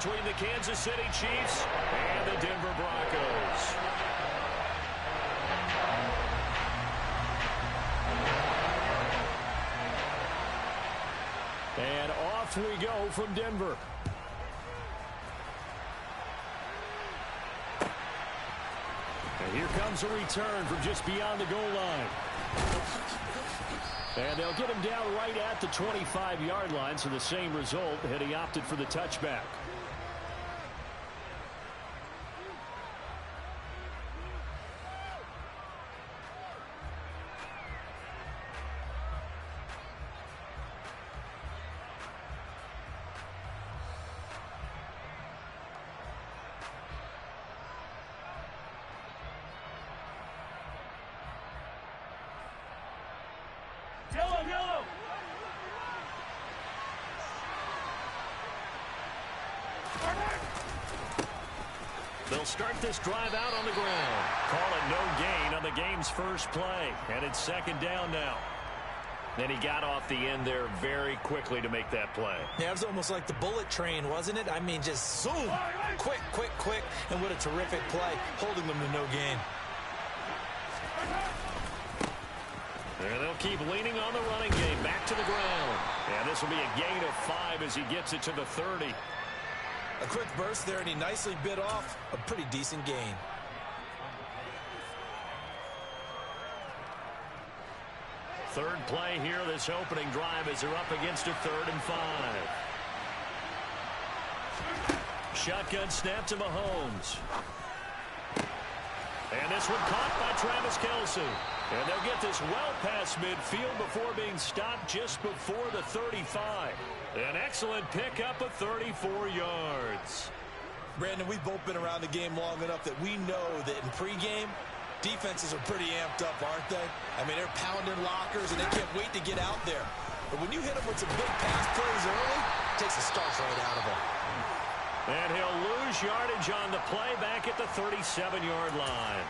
between the Kansas City Chiefs and the Denver Broncos. And off we go from Denver. And here comes a return from just beyond the goal line. And they'll get him down right at the 25-yard line, so the same result had he opted for the touchback. They'll start this drive out on the ground. Call it no gain on the game's first play. And it's second down now. And he got off the end there very quickly to make that play. Yeah, it was almost like the bullet train, wasn't it? I mean, just zoom. Quick, quick, quick. And what a terrific play, holding them to no gain. And they'll keep leaning on the running game back to the ground. And this will be a gain of 5 as he gets it to the 30. A quick burst there, and he nicely bit off a pretty decent gain. Third play here, this opening drive as they're up against a 3rd and 5. Shotgun snap to Mahomes. And this one caught by Travis Kelce. And they'll get this well past midfield before being stopped just before the 35. An excellent pickup of 34 yards. Brandon, we've both been around the game long enough that we know that in pregame, defenses are pretty amped up, aren't they? I mean, they're pounding lockers, and they can't wait to get out there. But when you hit them with some big pass plays early, it takes the starch right out of them. And he'll lose yardage on the play back at the 37-yard line.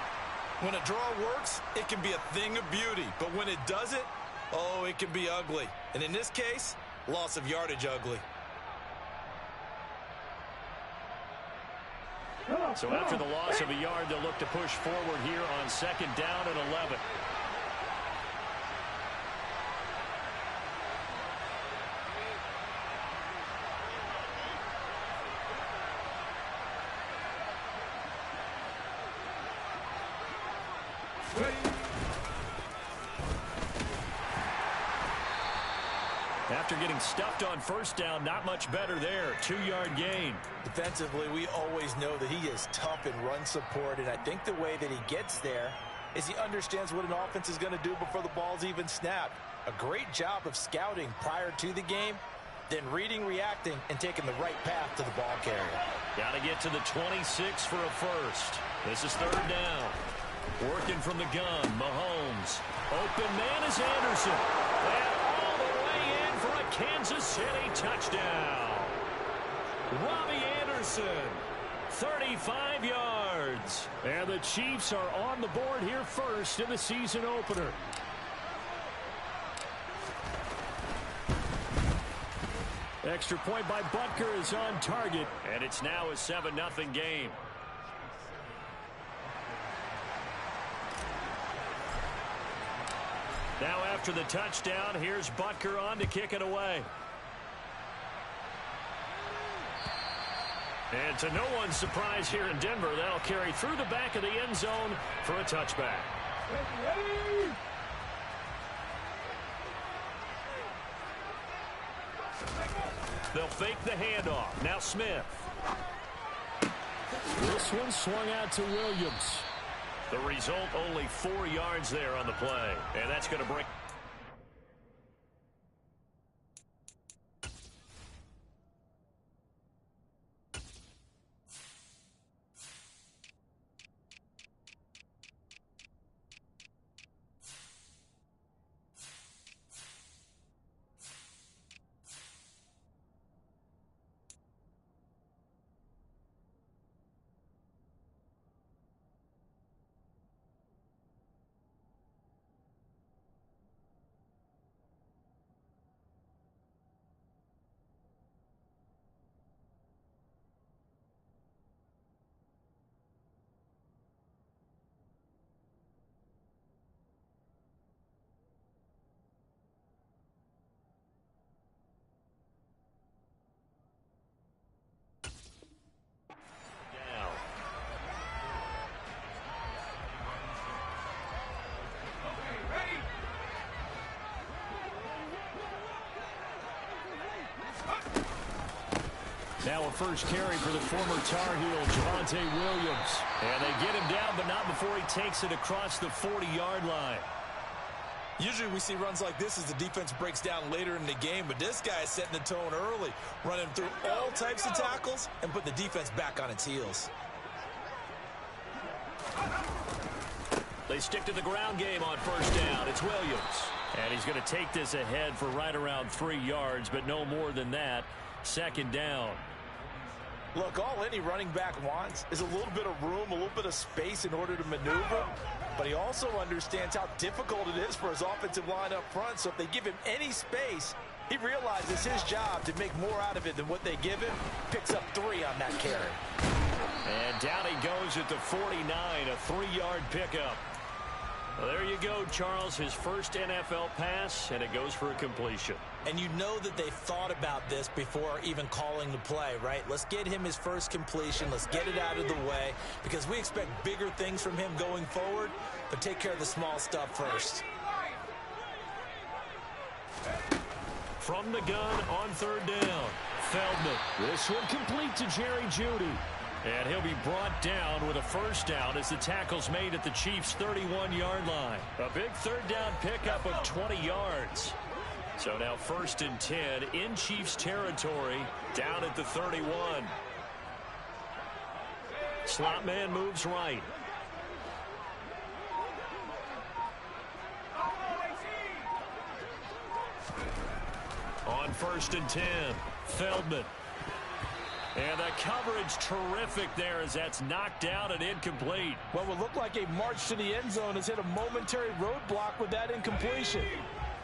When a draw works, it can be a thing of beauty. But when it doesn't, oh, it can be ugly. And in this case, loss of yardage ugly. So after the loss of a yard, they'll look to push forward here on second down and 11. After getting stuffed on first down, not much better there. 2-yard gain. Defensively, we always know that he is tough in run support, and I think the way that he gets there is he understands what an offense is going to do before the ball's even snapped. A great job of scouting prior to the game, then reading, reacting, and taking the right path to the ball carrier. Got to get to the 26 for a first. This is third down. Working from the gun, Mahomes. Open man is Anderson. And all the way in for a Kansas City touchdown. Robbie Anderson, 35 yards. And the Chiefs are on the board here first in the season opener. Extra point by Butker is on target. And it's now a 7-0 game. Now after the touchdown, here's Butker on to kick it away. And to no one's surprise here in Denver, that'll carry through the back of the end zone for a touchback. They'll fake the handoff. Now Smith. This one swung out to Williams. The result, only 4 yards there on the play. And that's going to bring... Now a first carry for the former Tar Heel, Javonte Williams. And they get him down, but not before he takes it across the 40-yard line. Usually we see runs like this as the defense breaks down later in the game, but this guy is setting the tone early, running through all types of tackles and putting the defense back on its heels. They stick to the ground game on first down. It's Williams. And he's going to take this ahead for right around 3 yards, but no more than that. Second down. Look, all any running back wants is a little bit of room, a little bit of space in order to maneuver. But he also understands how difficult it is for his offensive line up front. So if they give him any space, he realizes his job to make more out of it than what they give him. Picks up 3 on that carry. And down he goes at the 49, a 3-yard pickup. Well, there you go, Charles, his first NFL pass, and it goes for a completion. And you know that they thought about this before even calling the play, right? Let's get him his first completion. Let's get it out of the way because we expect bigger things from him going forward, but take care of the small stuff first. From the gun on third down, Feldman. This one complete to Jerry Jeudy. And he'll be brought down with a first down as the tackle's made at the Chiefs' 31-yard line. A big third down pickup of 20 yards. So now 1st and 10 in Chiefs territory, down at the 31. Slot man moves right. On 1st and 10, Feldman. And the coverage terrific there as that's knocked out and incomplete. What would look like a march to the end zone has hit a momentary roadblock with that incompletion.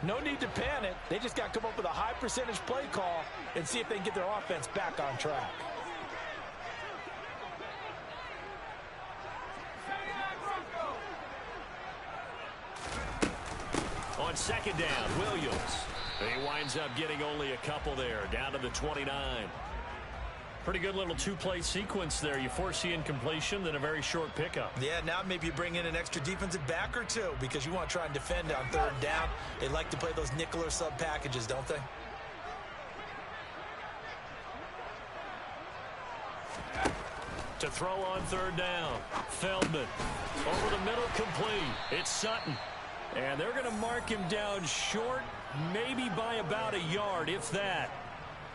No need to panic. They just got to come up with a high percentage play call and see if they can get their offense back on track. On second down, Williams. He winds up getting only a couple there, down to the 29. Pretty good little two-play sequence there. You force the incompletion, then a very short pickup. Yeah, now maybe you bring in an extra defensive back or two because you want to try and defend on third down. They like to play those nickel or sub packages, don't they? To throw on third down, Feldman. Over the middle, complete. It's Sutton. And they're going to mark him down short, maybe by about a yard, if that.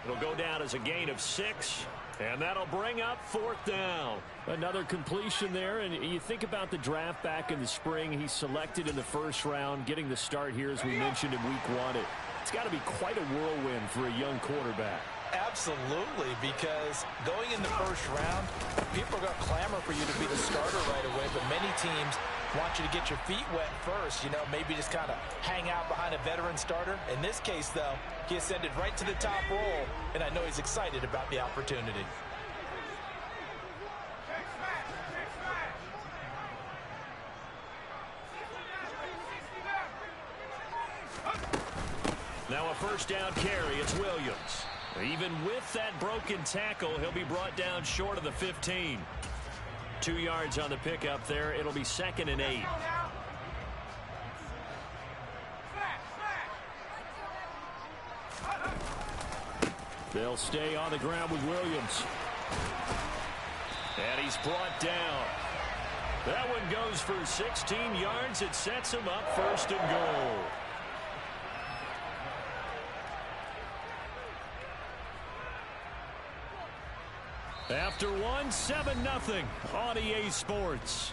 It'll go down as a gain of 6, and that'll bring up 4th down. Another completion there, and you think about the draft back in the spring. He's selected in the first round, getting the start here, as we mentioned in week 1. It's got to be quite a whirlwind for a young quarterback. Absolutely, because going in the first round, people are going to clamor for you to be the starter right away, but many teams want you to get your feet wet first, you know, maybe just kind of hang out behind a veteran starter. In this case, though, he ascended right to the top role, and I know he's excited about the opportunity. Now a first down carry, it's Williams. Even with that broken tackle, he'll be brought down short of the 15. 2 yards on the pickup there. It'll be 2nd and 8. They'll stay on the ground with Williams. And he's brought down. That one goes for 16 yards. It sets him up 1st and goal. After one, 7-0 on EA Sports.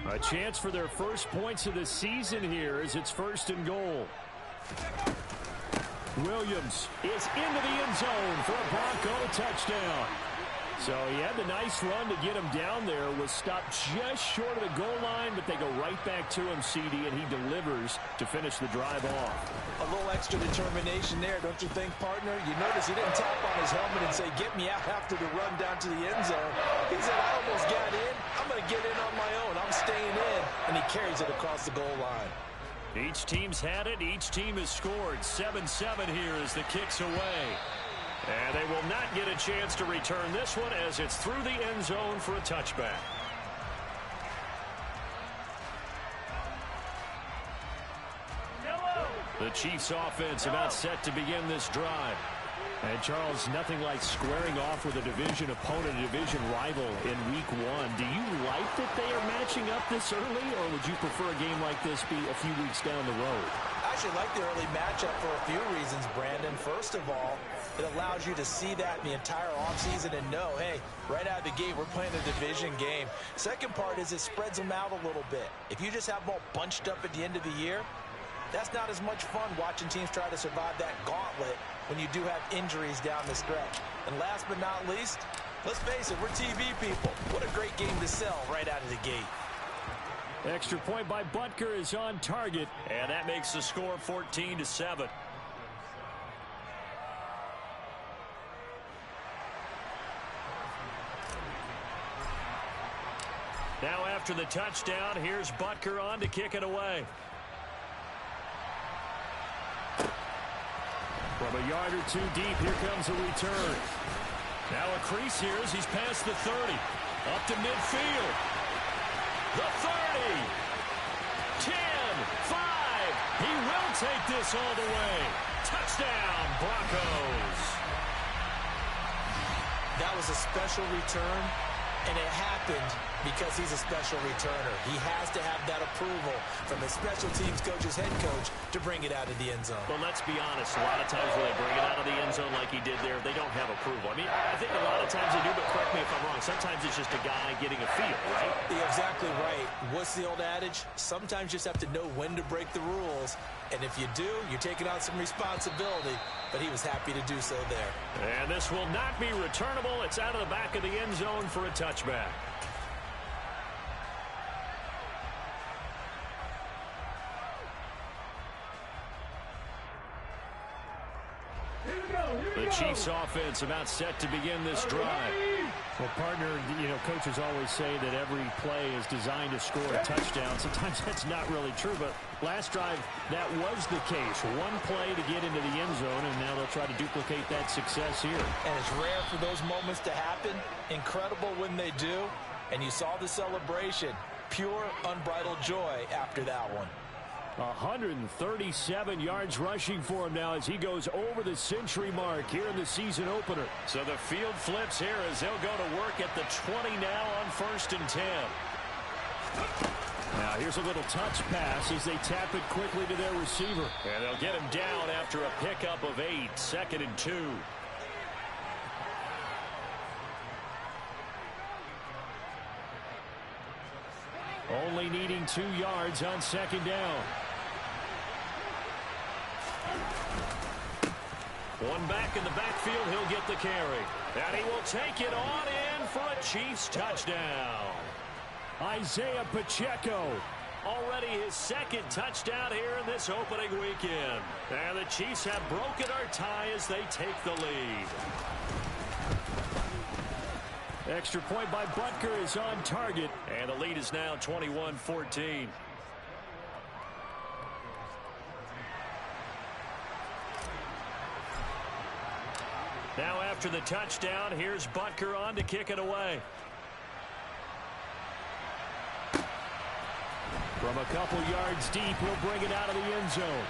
A chance for their first points of the season here as it's 1st and goal. Williams is into the end zone for a Bronco touchdown. So he had the nice run to get him down there, was stopped just short of the goal line, but they go right back to him, CD, and he delivers to finish the drive off. A little extra determination there, don't you think, partner? You notice he didn't tap on his helmet and say, get me out after the run down to the end zone. He said, I almost got in. I'm going to get in on my own. I'm staying in. And he carries it across the goal line. Each team's had it. Each team has scored. 7-7 here as the kick's away. And they will not get a chance to return this one as it's through the end zone for a touchback. The Chiefs offense about set to begin this drive. And Charles, nothing like squaring off with a division opponent, a division rival in week one. Do you like that they are matching up this early, or would you prefer a game like this be a few weeks down the road? I actually like the early matchup for a few reasons, Brandon. First of all, it allows you to see that in the entire offseason and know, hey, right out of the gate, we're playing a division game. Second part is it spreads them out a little bit. If you just have them all bunched up at the end of the year, that's not as much fun watching teams try to survive that gauntlet when you do have injuries down the stretch. And last but not least, let's face it, we're TV people. What a great game to sell right out of the gate. Extra point by Butker is on target. And that makes the score 14-7. Now after the touchdown, here's Butker on to kick it away. From a yard or two deep, here comes a return. Now a crease here as he's past the 30. Up to midfield. The 30. 10. 5. He will take this all the way. Touchdown, Broncos. That was a special return, and it happened because he's a special returner. He has to have that approval from his special teams coach's head coach to bring it out of the end zone. Well, let's be honest. A lot of times when they bring it out of the end zone like he did there, they don't have approval. I mean, I think a lot of times they do, but correct me if I'm wrong. Sometimes it's just a guy getting a feel, right? You're exactly right. What's the old adage? Sometimes you just have to know when to break the rules. And if you do, you're taking on some responsibility. But he was happy to do so there. And this will not be returnable. It's out of the back of the end zone for a touchback. The Chiefs offense about set to begin this drive. Well, partner, coaches always say that every play is designed to score a touchdown. Sometimes that's not really true, but last drive, that was the case. One play to get into the end zone, and now they'll try to duplicate that success here. And it's rare for those moments to happen. Incredible when they do. And you saw the celebration. Pure, unbridled joy after that one. 137 yards rushing for him now as he goes over the century mark here in the season opener. So the field flips here as they'll go to work at the 20 now on 1st and 10. Now here's a little touch pass as they tap it quickly to their receiver. And they'll get him down after a pickup of 8, 2nd and 2. Only needing 2 yards on 2nd down. One back in the backfield, he'll get the carry. And he will take it on in for a Chiefs touchdown. Isaiah Pacheco. Already his 2nd touchdown here in this opening weekend. And the Chiefs have broken our tie as they take the lead. Extra point by Butker is on target. And the lead is now 21-14. Now after the touchdown, here's Butker on to kick it away. From a couple yards deep, he'll bring it out of the end zone.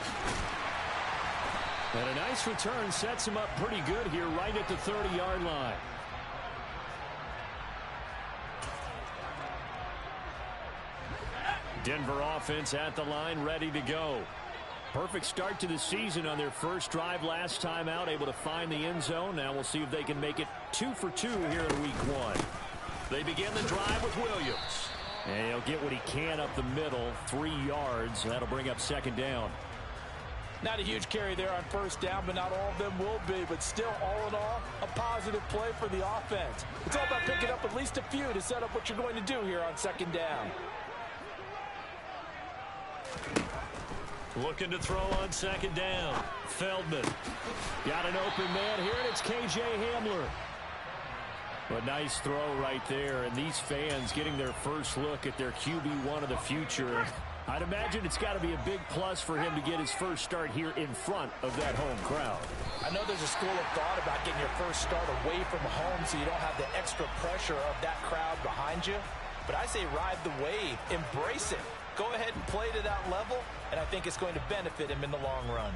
And a nice return sets him up pretty good here right at the 30-yard line. Denver offense at the line, ready to go. Perfect start to the season on their first drive last time out, able to find the end zone. Now we'll see if they can make it 2 for 2 here in week 1. They begin the drive with Williams. And he'll get what he can up the middle, 3 yards. That'll bring up 2nd down. Not a huge carry there on 1st down, but not all of them will be. But still, all in all, a positive play for the offense. It's all about picking up at least a few to set up what you're going to do here on 2nd down. Looking to throw on 2nd down. Feldman. Got an open man here, and it's K.J. Hamler. A nice throw right there, and these fans getting their first look at their QB1 of the future. I'd imagine it's got to be a big plus for him to get his first start here in front of that home crowd. I know there's a school of thought about getting your first start away from home so you don't have the extra pressure of that crowd behind you. But I say ride the wave, embrace it. Go ahead and play to that level, and I think it's going to benefit him in the long run.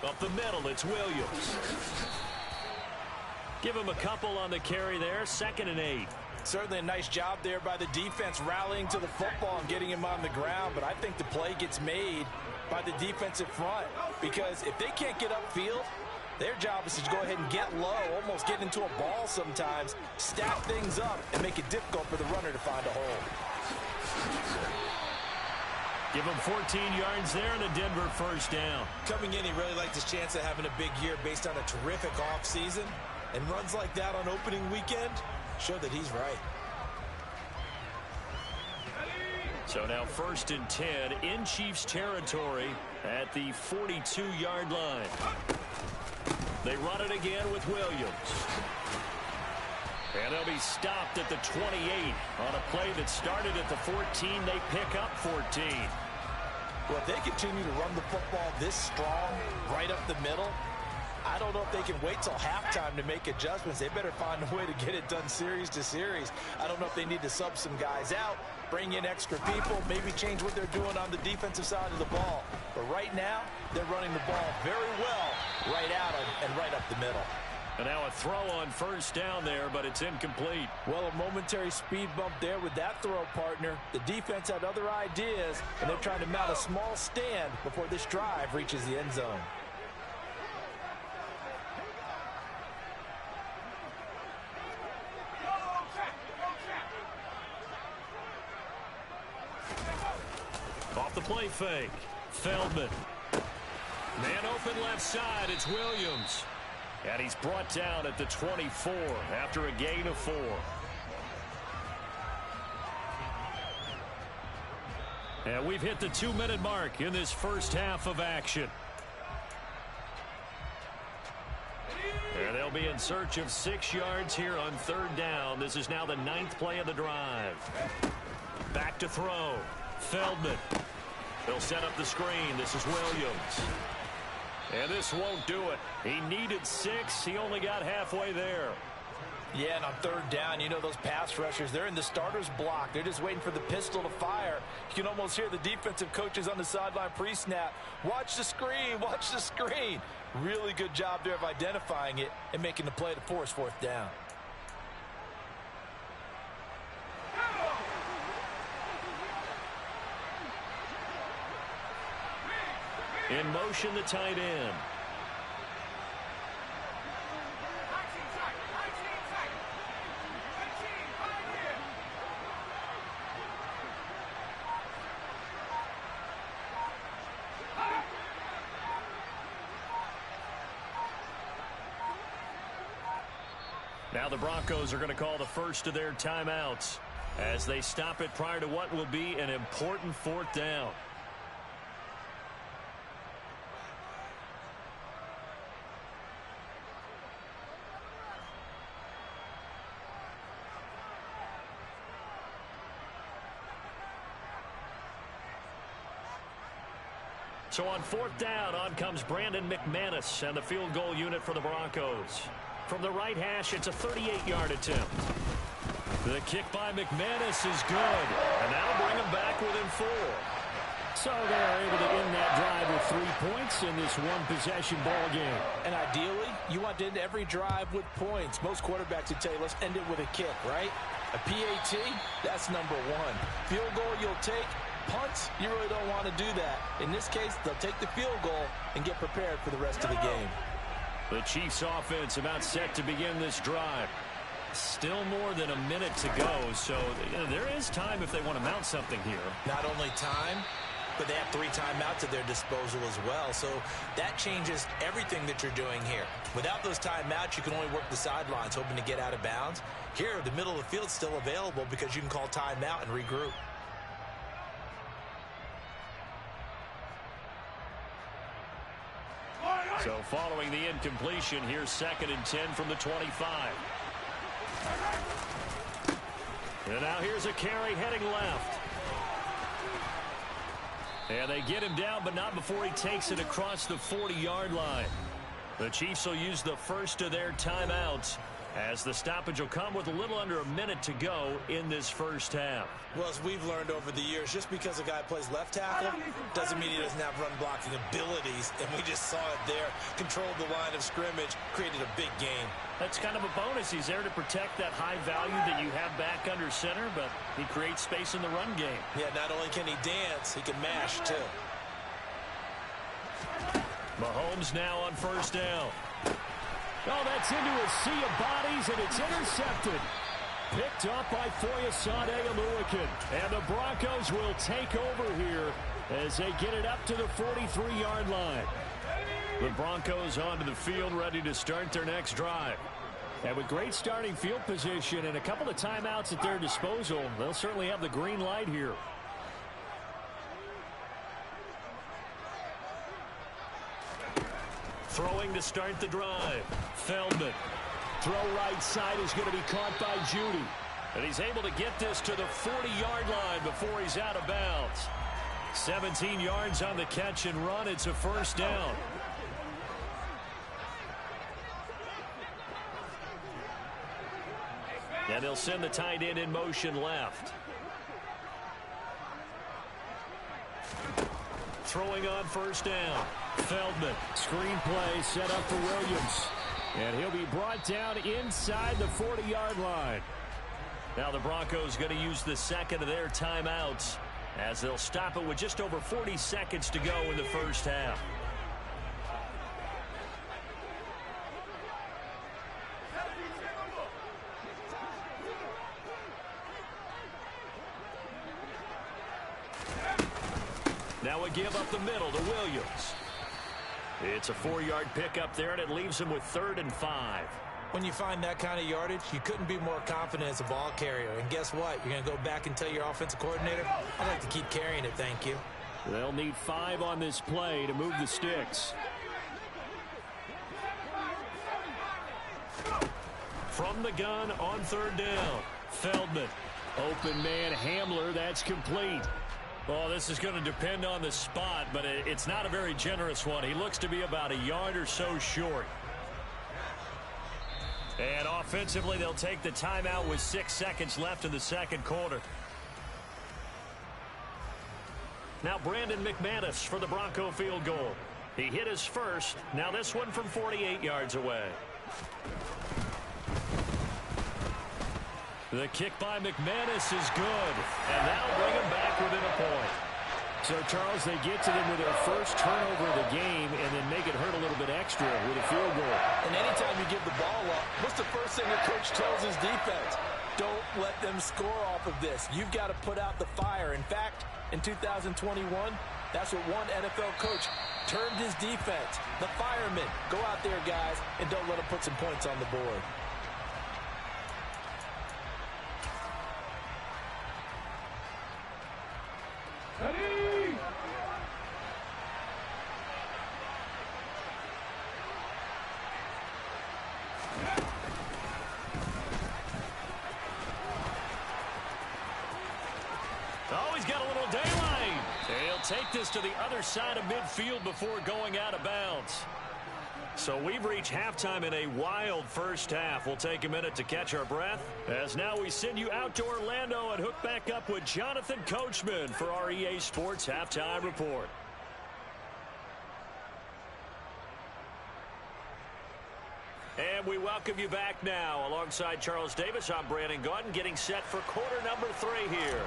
Up the middle, it's Williams. Give him a couple on the carry there, 2nd and 8. Certainly a nice job there by the defense rallying to the football and getting him on the ground, but I think the play gets made by the defensive front because if they can't get upfield, their job is to go ahead and get low, almost get into a ball sometimes, stack things up, and make it difficult for the runner to find a hole. Give him 14 yards there and a Denver first down. Coming in, he really liked his chance of having a big year based on a terrific offseason, and runs like that on opening weekend show that he's right. So now 1st and 10 in Chiefs territory at the 42-yard line. They run it again with Williams. And they'll be stopped at the 28 on a play that started at the 14. They pick up 14. Well, if they continue to run the football this strong right up the middle, I don't know if they can wait till halftime to make adjustments. They better find a way to get it done series to series. I don't know if they need to sub some guys out, bring in extra people, maybe change what they're doing on the defensive side of the ball. But right now, they're running the ball very well right out and right up the middle. And now a throw on first down there, but it's incomplete. Well, a momentary speed bump there with that throw, partner. The defense had other ideas, and they're trying to mount a small stand before this drive reaches the end zone. Off the play fake. Feldman. Man open left side. It's Williams. And he's brought down at the 24 after a gain of 4. And we've hit the 2-minute mark in this first half of action. And they'll be in search of 6 yards here on 3rd down. This is now the 9th play of the drive. Back to throw. Feldman. They'll set up the screen. This is Williams. And this won't do it. He needed 6. He only got halfway there. Yeah, and on 3rd down, you know those pass rushers, they're in the starter's block. They're just waiting for the pistol to fire. You can almost hear the defensive coaches on the sideline pre-snap. Watch the screen, watch the screen. Really good job there of identifying it and making the play to force 4th down. In motion, the tight end. Now the Broncos are going to call the first of their timeouts as they stop it prior to what will be an important 4th down. So on 4th down, on comes Brandon McManus and the field goal unit for the Broncos. From the right hash, it's a 38-yard attempt. The kick by McManus is good, and that'll bring them back within 4. So they're able to end that drive with 3 points in this one-possession ball game. And ideally, you want to end every drive with points. Most quarterbacks would tell you, let's end it with a kick, right? A PAT, that's number 1. Field goal you'll take. Punts, you really don't want to do that. In this case, they'll take the field goal and get prepared for the rest of the game. The Chiefs offense about set to begin this drive. Still more than a minute to go, so there is time if they want to mount something here. Not only time, but they have 3 timeouts at their disposal as well, so that changes everything that you're doing here. Without those timeouts, you can only work the sidelines, hoping to get out of bounds. Here, the middle of the field's still available because you can call timeout and regroup. So following the incompletion, here's 2nd and 10 from the 25. And now here's a carry heading left. And they get him down, but not before he takes it across the 40-yard line. The Chiefs will use the first of their timeouts, as the stoppage will come with a little under a minute to go in this first half. Well, as we've learned over the years, just because a guy plays left tackle doesn't mean he doesn't have run blocking abilities, and we just saw it there. Controlled the line of scrimmage, created a big game. That's kind of a bonus. He's there to protect that high value that you have back under center, but he creates space in the run game. Yeah, not only can he dance, he can mash, too. Mahomes now on first down. Oh, that's into a sea of bodies, and it's intercepted. Picked up by Foyesade Oluwakin. And the Broncos will take over here as they get it up to the 43-yard line. The Broncos onto the field, ready to start their next drive. And with great starting field position and a couple of timeouts at their disposal, they'll certainly have the green light here. Throwing to start the drive. Feldman. Throw right side is going to be caught by Judy. And he's able to get this to the 40-yard line before he's out of bounds. 17 yards on the catch and run. It's a first down. And they'll send the tight end in motion left. Throwing on first down. Feldman. Screen play set up for Williams. And he'll be brought down inside the 40-yard line. Now the Broncos going to use the second of their timeouts as they'll stop it with just over 40 seconds to go in the first half. Now we give up the middle to Williams. It's a 4-yard pickup there, and it leaves him with 3rd and 5. When you find that kind of yardage, you couldn't be more confident as a ball carrier. And guess what? You're going to go back and tell your offensive coordinator, I'd like to keep carrying it, thank you. They'll need 5 on this play to move the sticks. From the gun on 3rd down. Feldman. Open man Hamler. That's complete. Well, this is going to depend on the spot, but it's not a very generous one. He looks to be about a yard or so short. And offensively, they'll take the timeout with 6 seconds left in the second quarter. Now Brandon McManus for the Bronco field goal. He hit his first. Now this one from 48 yards away. The kick by McManus is good. And that'll bring him back within a point. So, Charles, they get to them with their first turnover of the game and then make it hurt a little bit extra with a field goal. And anytime you give the ball up, what's the first thing the coach tells his defense? Don't let them score off of this. You've got to put out the fire. In fact, in 2021, that's what one NFL coach termed his defense. The firemen. Go out there, guys, and don't let them put some points on the board. Oh, he's got a little daylight. He'll take this to the other side of midfield before going out of bounds. So we've reached halftime in a wild first half. We'll take a minute to catch our breath, as now we send you out to Orlando and hook back up with Jonathan Coachman for our EA Sports Halftime Report. And we welcome you back now. Alongside Charles Davis, I'm Brandon Gaudin, getting set for quarter number 3 here.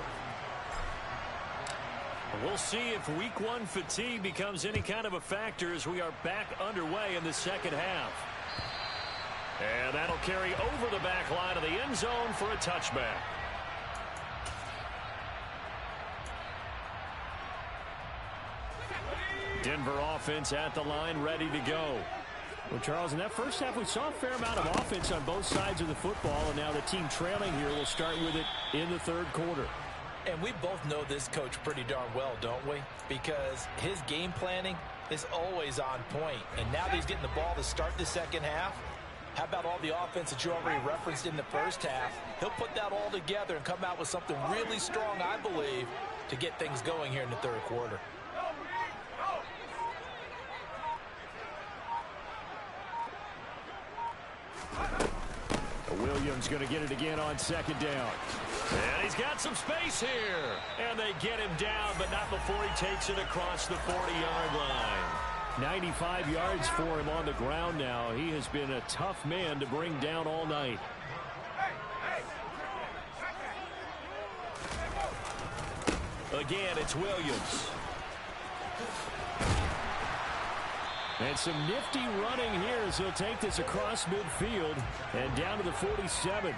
We'll see if week 1 fatigue becomes any kind of a factor as we are back underway in the second half. And that'll carry over the back line of the end zone for a touchback. Denver offense at the line, ready to go. Well, Charles, in that first half, we saw a fair amount of offense on both sides of the football, and now the team trailing here will start with it in the third quarter. And we both know this coach pretty darn well, don't we? Because his game planning is always on point. And now that he's getting the ball to start the second half, how about all the offense that you already referenced in the first half? He'll put that all together and come out with something really strong, I believe, to get things going here in the third quarter. Williams going to get it again on second down. And he's got some space here. And they get him down, but not before he takes it across the 40-yard line. 95 yards for him on the ground now. He has been a tough man to bring down all night. Again, it's Williams. And some nifty running here as he'll take this across midfield and down to the 47.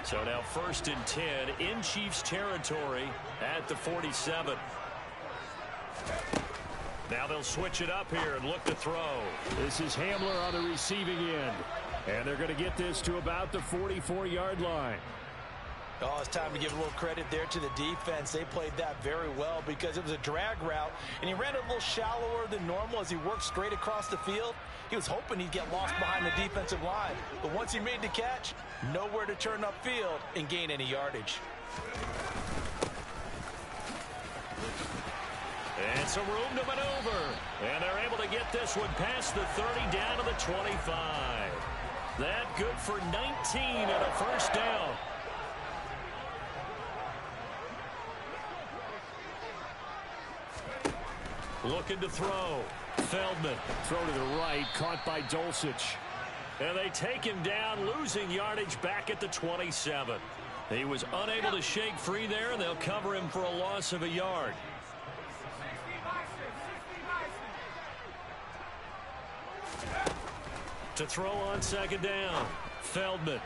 So now 1st and 10 in Chiefs territory at the 47. Now they'll switch it up here and look to throw. This is Hamler on the receiving end. And they're going to get this to about the 44-yard line. Oh, it's time to give a little credit there to the defense. They played that very well because it was a drag route, and he ran a little shallower than normal as he worked straight across the field. He was hoping he'd get lost behind the defensive line, but once he made the catch, nowhere to turn upfield and gain any yardage. And some room to maneuver. And they're able to get this one past the 30 down to the 25. That good for 19 and a 1st down. Looking to throw. Feldman. Throw to the right, caught by Dulcich. And they take him down, losing yardage back at the 27. He was unable to shake free there, and they'll cover him for a loss of a yard. To throw on 2nd down. Feldman.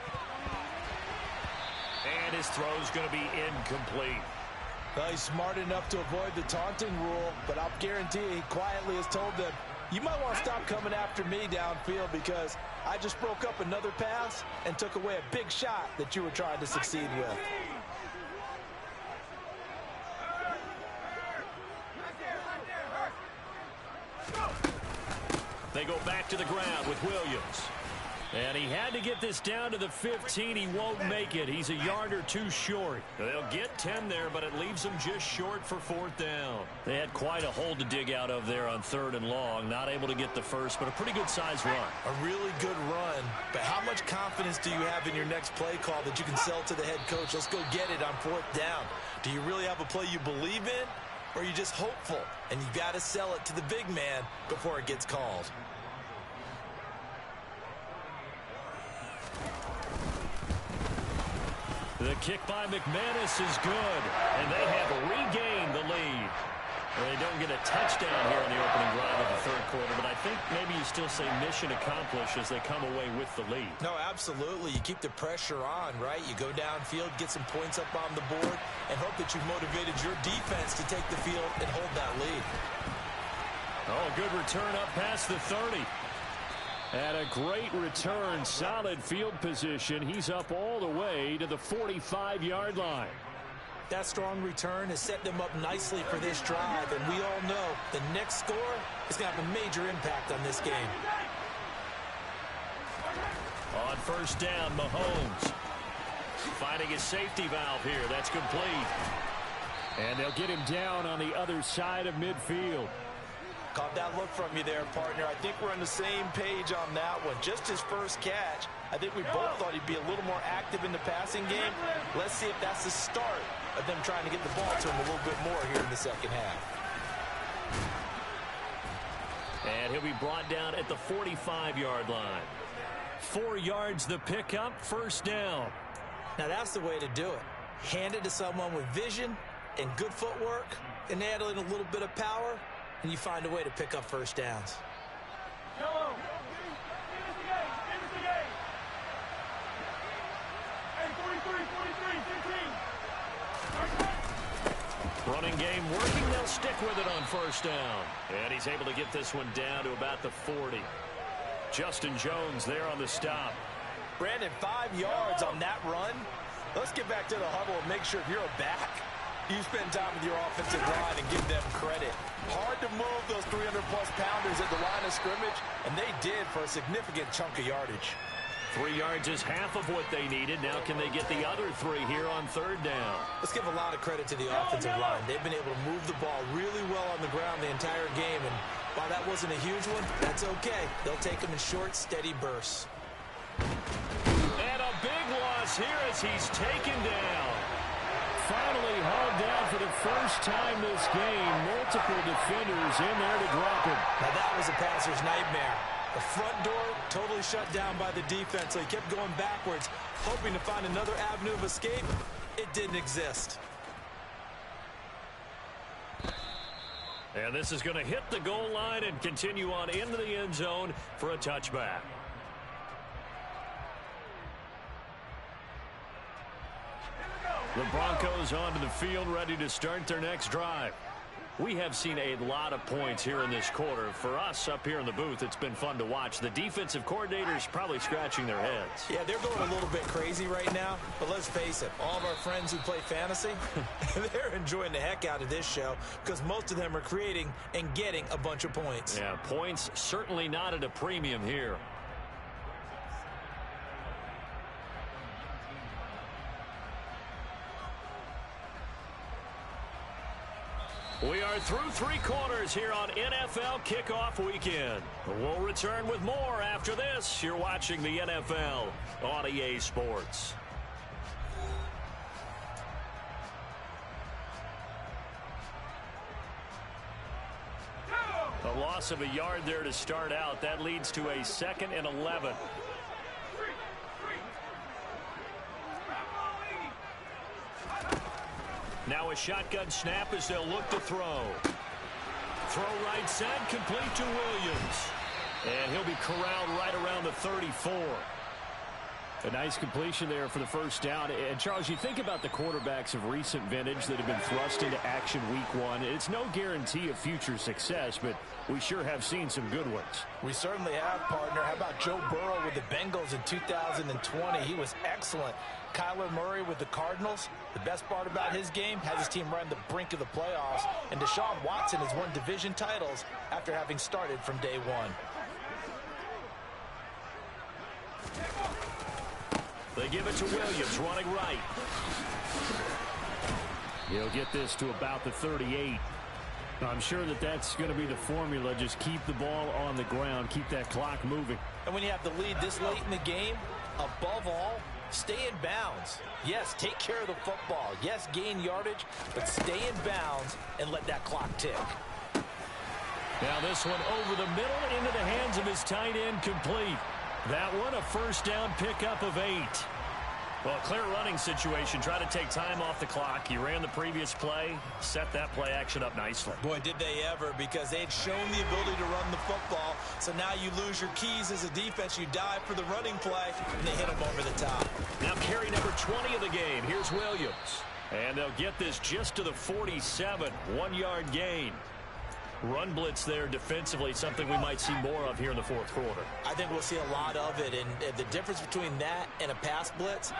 And his throw's going to be incomplete. Well, he's smart enough to avoid the taunting rule, but I'll guarantee he quietly has told them, you might want to stop coming after me downfield because I just broke up another pass and took away a big shot that you were trying to succeed with. They go back to the ground with Williams. And he had to get this down to the 15. He won't make it. He's a yard or two short. They'll get 10 there, but it leaves them just short for 4th down. They had quite a hole to dig out of there on 3rd and long. Not able to get the first, but a pretty good size run. A really good run. But how much confidence do you have in your next play call that you can sell to the head coach? Let's go get it on 4th down. Do you really have a play you believe in? Or are you just hopeful? And you've got to sell it to the big man before it gets called. The kick by McManus is good, and they have regained the lead. Well, they don't get a touchdown here in the opening drive of the 3rd quarter, but I think maybe you still say mission accomplished as they come away with the lead. No, absolutely. You keep the pressure on, right? You go downfield, get some points up on the board, and hope that you've motivated your defense to take the field and hold that lead. Oh, good return up past the 30. And a great return, solid field position. He's up all the way to the 45-yard line. That strong return has set them up nicely for this drive, and we all know the next score is going to have a major impact on this game. On 1st down, Mahomes finding his safety valve here. That's complete. And they'll get him down on the other side of midfield. Caught that look from you there, partner. I think we're on the same page on that one. Just his first catch. I think we both thought he'd be a little more active in the passing game. Let's see if that's the start of them trying to get the ball to him a little bit more here in the 2nd half. And he'll be brought down at the 45-yard line. 4 yards the pickup, 1st down. Now that's the way to do it. Hand it to someone with vision and good footwork and add in a little bit of power, and you find a way to pick up 1st downs. Running game working. They'll stick with it on 1st down. And he's able to get this one down to about the 40. Justin Jones there on the stop. Brandon, 5 yards on that run. Let's get back to the huddle and make sure if you're a back, you spend time with your offensive line and give them credit. Hard to move those 300-plus pounders at the line of scrimmage, and they did for a significant chunk of yardage. 3 yards is half of what they needed. Now can they get the other 3 here on 3rd down? Let's give a lot of credit to the offensive line. They've been able to move the ball really well on the ground the entire game, and while that wasn't a huge one, that's okay. They'll take them in short, steady bursts. And a big is here as he's taken down. Finally hauled down for the first time this game. Multiple defenders in there to drop him. Now that was a passer's nightmare. The front door totally shut down by the defense, so he kept going backwards, hoping to find another avenue of escape. It didn't exist. And this is going to hit the goal line and continue on into the end zone for a touchback. The Broncos onto the field, ready to start their next drive. We have seen a lot of points here in this quarter. For us up here in the booth, it's been fun to watch. The defensive coordinators probably scratching their heads. Yeah, they're going a little bit crazy right now, but let's face it, all of our friends who play fantasy, they're enjoying the heck out of this show because most of them are creating and getting a bunch of points. Yeah, points certainly not at a premium here. We are through three quarters here on NFL Kickoff Weekend. We'll return with more after this. You're watching the NFL on EA Sports. A loss of a yard there to start out. That leads to a 2nd and 11. Now a shotgun snap as they'll look to throw. Throw right side, complete to Williams. And he'll be corralled right around the 34. A nice completion there for the first down. And, Charles, you think about the quarterbacks of recent vintage that have been thrust into action week one. It's no guarantee of future success, but we sure have seen some good ones. We certainly have, partner. How about Joe Burrow with the Bengals in 2020? He was excellent. Kyler Murray with the Cardinals. The best part about his game has his team right on the brink of the playoffs. And Deshaun Watson has won division titles after having started from day one. They give it to Williams, running right. He'll get this to about the 38. I'm sure that that's going to be the formula. Just keep the ball on the ground. Keep that clock moving. And when you have the lead this late in the game, above all, stay in bounds. Yes, take care of the football. Yes, gain yardage, but stay in bounds and let that clock tick. Now this one over the middle into the hands of his tight end, complete. That one a first down pickup of 8. Well, clear running situation. Try to take time off the clock. He ran the previous play, set that play action up nicely. Boy, did they ever, because they'd shown the ability to run the football. So now you lose your keys as a defense. You dive for the running play, and they hit him over the top. Now carry number 20 of the game. Here's Williams. And they'll get this just to the 47. 1-yard gain. Run blitz there defensively, something we might see more of here in the fourth quarter. I think we'll see a lot of it, and the difference between that and a pass blitz,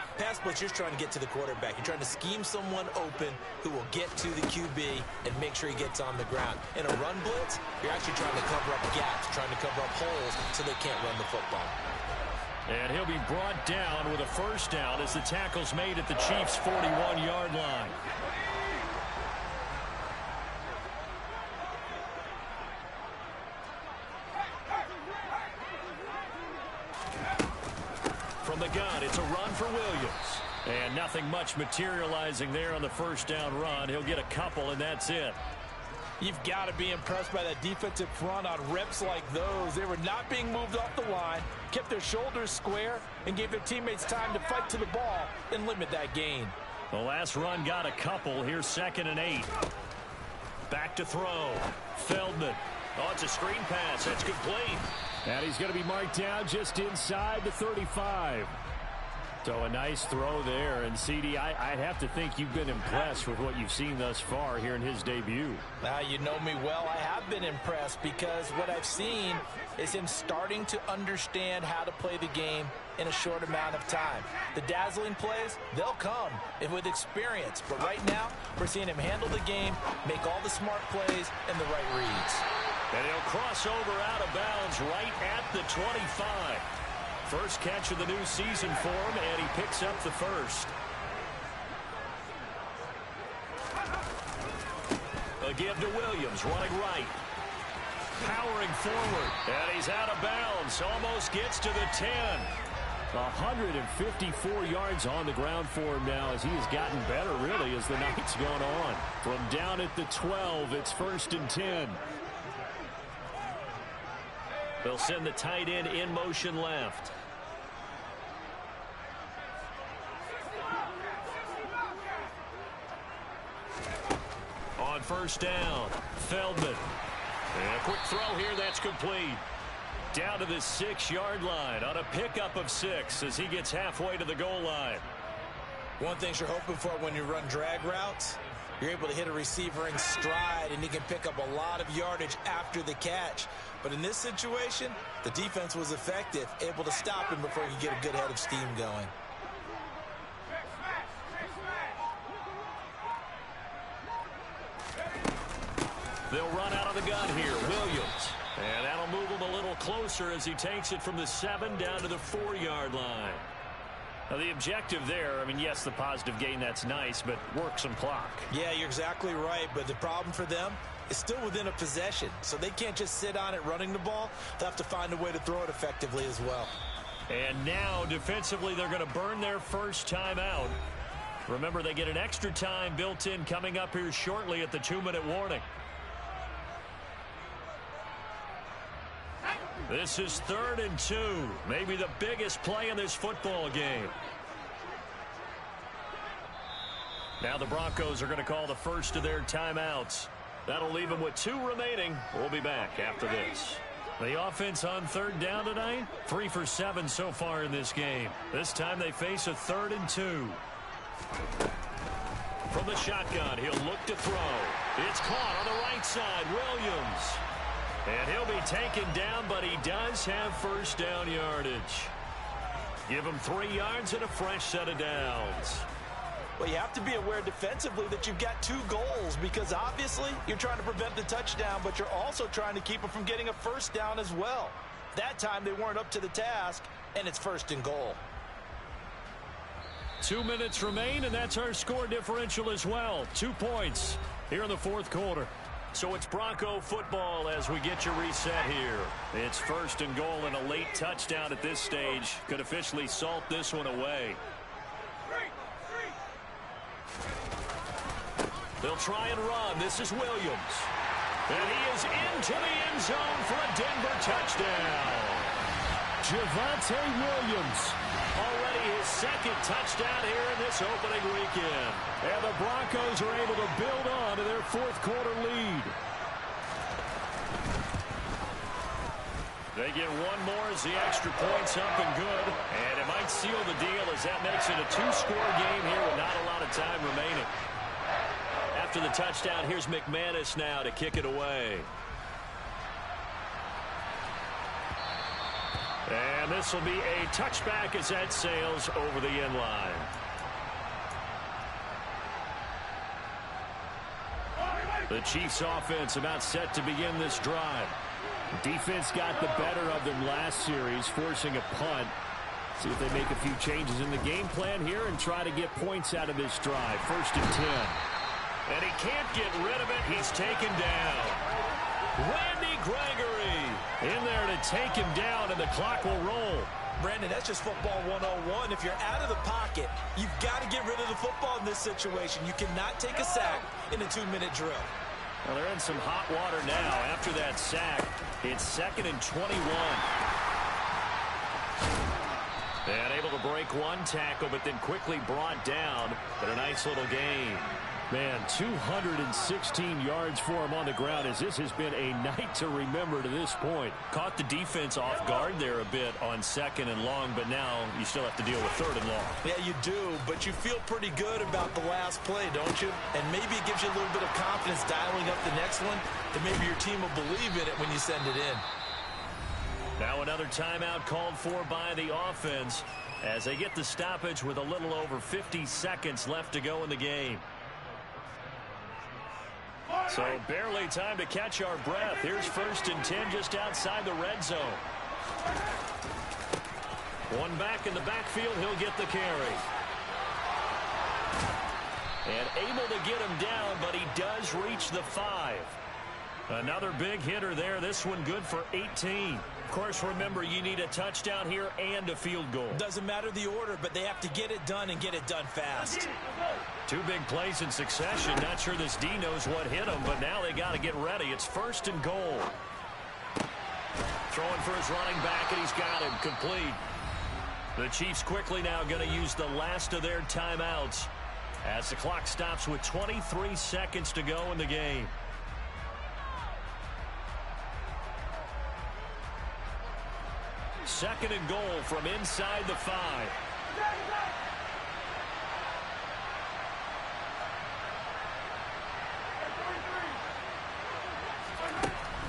you're trying to get to the quarterback. You're trying to scheme someone open who will get to the QB and make sure he gets on the ground. In a run blitz, you're actually trying to cover up gaps, trying to cover up holes so they can't run the football. And he'll be brought down with a first down as the tackle's made at the Chiefs' 41-yard line. From the gun, it's a run for Williams. And nothing much materializing there on the first down run. He'll get a couple, and that's it. You've got to be impressed by that defensive front on reps like those. They were not being moved off the line, kept their shoulders square, and gave their teammates time to fight to the ball and limit that gain. The last run got a couple. Here's 2nd and 8. Back to throw. Feldman. Oh, it's a screen pass. That's complete. And he's going to be marked down just inside the 35. So a nice throw there. And, CD, I'd have to think you've been impressed with what you've seen thus far here in his debut. Now, you know me well. I have been impressed because what I've seen is him starting to understand how to play the game in a short amount of time. The dazzling plays, they'll come with experience. But right now, we're seeing him handle the game, make all the smart plays, and the right reads. And he'll cross over out of bounds right at the 25. First catch of the new season for him, and he picks up the first. A give to Williams, running right. Powering forward, and he's out of bounds. Almost gets to the 10. 154 yards on the ground for him now as he has gotten better, really, as the night's gone on. From down at the 12, it's 1st and 10. They'll send the tight end in motion left. On 1st down, Feldman. And a quick throw here, that's complete. Down to the 6-yard line on a pickup of 6 as he gets halfway to the goal line. One thing you're hoping for when you run drag routes, you're able to hit a receiver in stride and he can pick up a lot of yardage after the catch. But in this situation, the defense was effective, able to stop him before he could get a good head of steam going. They'll run out of the gun here. Williams. And that'll move him a little closer as he takes it from the 7 down to the 4-yard line. Now, the objective there, I mean, yes, the positive gain, that's nice, but work some clock. Yeah, you're exactly right, but the problem for them is still within a possession, so they can't just sit on it running the ball. They'll have to find a way to throw it effectively as well. And now, defensively, they're going to burn their first time out. Remember, they get an extra time built in coming up here shortly at the 2-minute warning. This is 3rd and 2. Maybe the biggest play in this football game. Now the Broncos are going to call the first of their timeouts. That'll leave them with 2 remaining. We'll be back after this. The offense on 3rd down tonight, 3 for 7 so far in this game. This time they face a 3rd and 2. From the shotgun, he'll look to throw. It's caught on the right side. Williams. And he'll be taken down, but he does have first down yardage. Give him 3 yards and a fresh set of downs. Well, you have to be aware defensively that you've got 2 goals because obviously you're trying to prevent the touchdown, but you're also trying to keep them from getting a first down as well. That time they weren't up to the task, and it's 1st and goal. 2 minutes remain, and that's our score differential as well. 2 points here in the 4th quarter. So it's Bronco football as we get your reset here. It's 1st and goal, and a late touchdown at this stage could officially salt this one away. They'll try and run. This is Williams. And he is into the end zone for a Denver touchdown. Javonte Williams. Already his 2nd touchdown here in this opening weekend. And the Broncos are able to build on to their 4th quarter lead. They get 1 more as the extra point's up and good. And it might seal the deal as that makes it a 2-score game here with not a lot of time remaining. After the touchdown, here's McManus now to kick it away. And this will be a touchback as that sails over the end line. The Chiefs offense about set to begin this drive. Defense got the better of them last series, forcing a punt. See if they make a few changes in the game plan here and try to get points out of this drive. 1st and 10. And he can't get rid of it. He's taken down. Randy Gregory in there to take him down, and the clock will roll. Brandon, that's just football 101. If you're out of the pocket, you've got to get rid of the football in this situation. You cannot take a sack in a 2-minute drill. Well, they're in some hot water now after that sack. It's 2nd and 21. And able to break 1 tackle, but then quickly brought down. But a nice little gain. Man, 216 yards for him on the ground as this has been a night to remember to this point. Caught the defense off guard there a bit on 2nd and long, but now you still have to deal with 3rd and long. Yeah, you do, but you feel pretty good about the last play, don't you? And maybe it gives you a little bit of confidence dialing up the next one, that maybe your team will believe in it when you send it in. Now another timeout called for by the offense as they get the stoppage with a little over 50 seconds left to go in the game. So barely time to catch our breath. Here's 1st and 10 just outside the red zone. 1 back in the backfield. He'll get the carry. And able to get him down, but he does reach the 5. Another big hitter there. This one good for 18. Of course, remember, you need a touchdown here and a field goal. Doesn't matter the order, but they have to get it done and get it done fast. Two big plays in succession. Not sure this D knows what hit him, but now they got to get ready. It's 1st and goal. Throwing for his running back, and he's got him complete. The Chiefs quickly now going to use the last of their timeouts as the clock stops with 23 seconds to go in the game. Second and goal from inside the 5.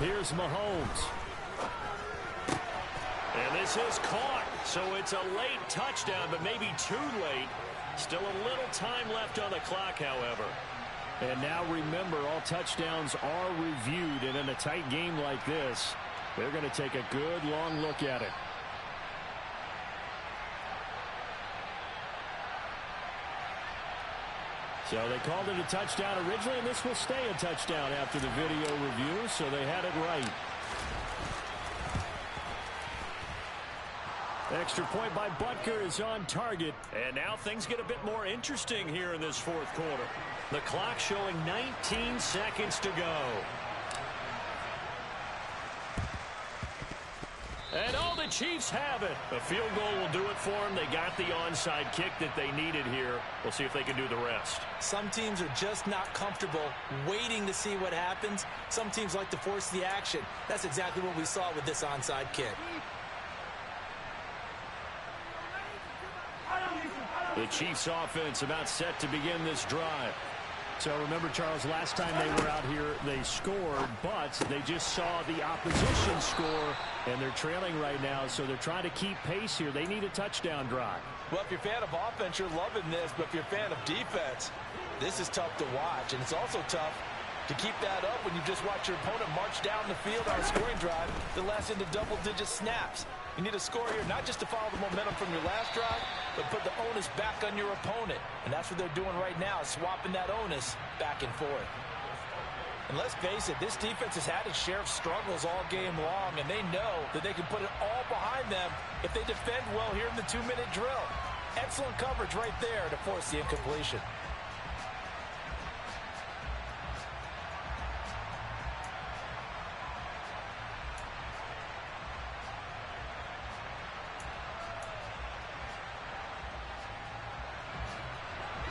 Here's Mahomes. And this is caught. So it's a late touchdown, but maybe too late. Still a little time left on the clock, however. And now remember, all touchdowns are reviewed. And in a tight game like this, they're going to take a good long look at it. So they called it a touchdown originally, and this will stay a touchdown after the video review, so they had it right. Extra point by Butker is on target. And now things get a bit more interesting here in this 4th quarter. The clock showing 19 seconds to go. And oh, the Chiefs have it. A field goal will do it for them. They got the onside kick that they needed here. We'll see if they can do the rest. Some teams are just not comfortable waiting to see what happens. Some teams like to force the action. That's exactly what we saw with this onside kick. The Chiefs offense about set to begin this drive. So remember, Charles, last time they were out here, they scored, but they just saw the opposition score, and they're trailing right now, so they're trying to keep pace here. They need a touchdown drive. Well, if you're a fan of offense, you're loving this, but if you're a fan of defense, this is tough to watch, and it's also tough to keep that up when you just watch your opponent march down the field on a scoring drive that lasts into double-digit snaps. You need a score here, not just to follow the momentum from your last drive, but put the onus back on your opponent. And that's what they're doing right now, swapping that onus back and forth. And let's face it, this defense has had its share of struggles all game long, and they know that they can put it all behind them if they defend well here in the 2-minute drill. Excellent coverage right there to force the incompletion.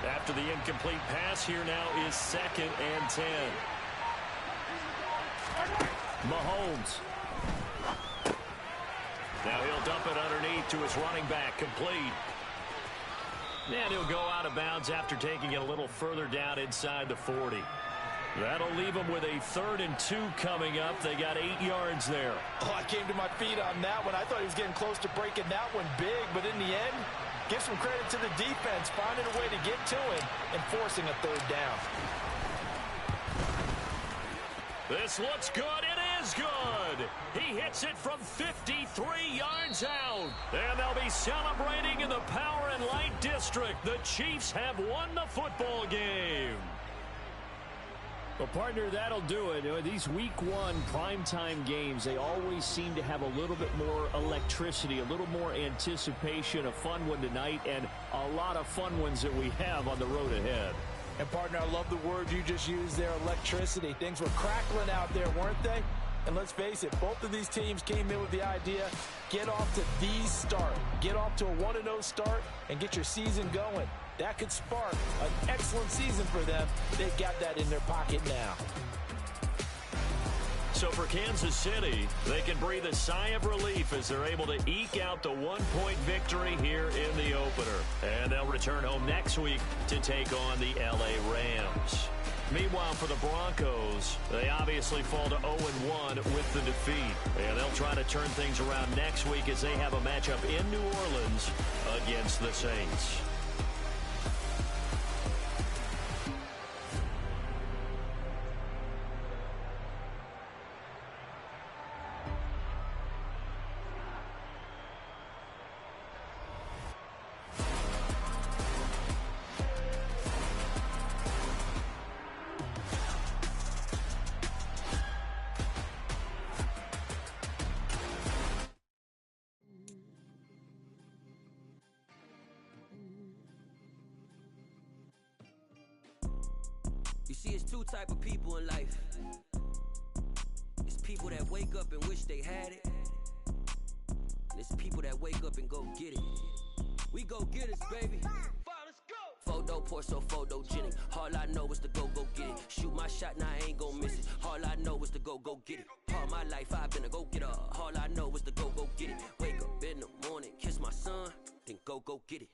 After the incomplete pass, here now is 2nd and 10. Mahomes. Now he'll dump it underneath to his running back, complete. And he'll go out of bounds after taking it a little further down inside the 40. That'll leave him with a 3rd and 2 coming up. They got 8 yards there. Oh, I came to my feet on that one. I thought he was getting close to breaking that one big, but in the end, give some credit to the defense, finding a way to get to him and forcing a 3rd down. This looks good. It is good. He hits it from 53 yards out. And they'll be celebrating in the Power and Light District. The Chiefs have won the football game. Well, partner, that'll do it. These Week 1 primetime games, they always seem to have a little bit more electricity, a little more anticipation, a fun one tonight, and a lot of fun ones that we have on the road ahead. And, partner, I love the word you just used there, electricity. Things were crackling out there, weren't they? And let's face it, both of these teams came in with the idea, get off to the start. Get off to a 1-0 start and get your season going. That could spark an excellent season for them. They've got that in their pocket now. So for Kansas City, they can breathe a sigh of relief as they're able to eke out the 1-point victory here in the opener. And they'll return home next week to take on the LA Rams. Meanwhile, for the Broncos, they obviously fall to 0-1 with the defeat. And they'll try to turn things around next week as they have a matchup in New Orleans against the Saints. it's two type of people in life. It's people that wake up and wish they had it. And it's people that wake up and go get it. We go get it, baby. Let's go. Photo pour so photogenic. All I know is to go get it. Shoot my shot, now I ain't gon' miss it. All I know is to go get it. All my life I've been a go-getter. All I know is to go get it. Wake up in the morning, kiss my son, then go get it.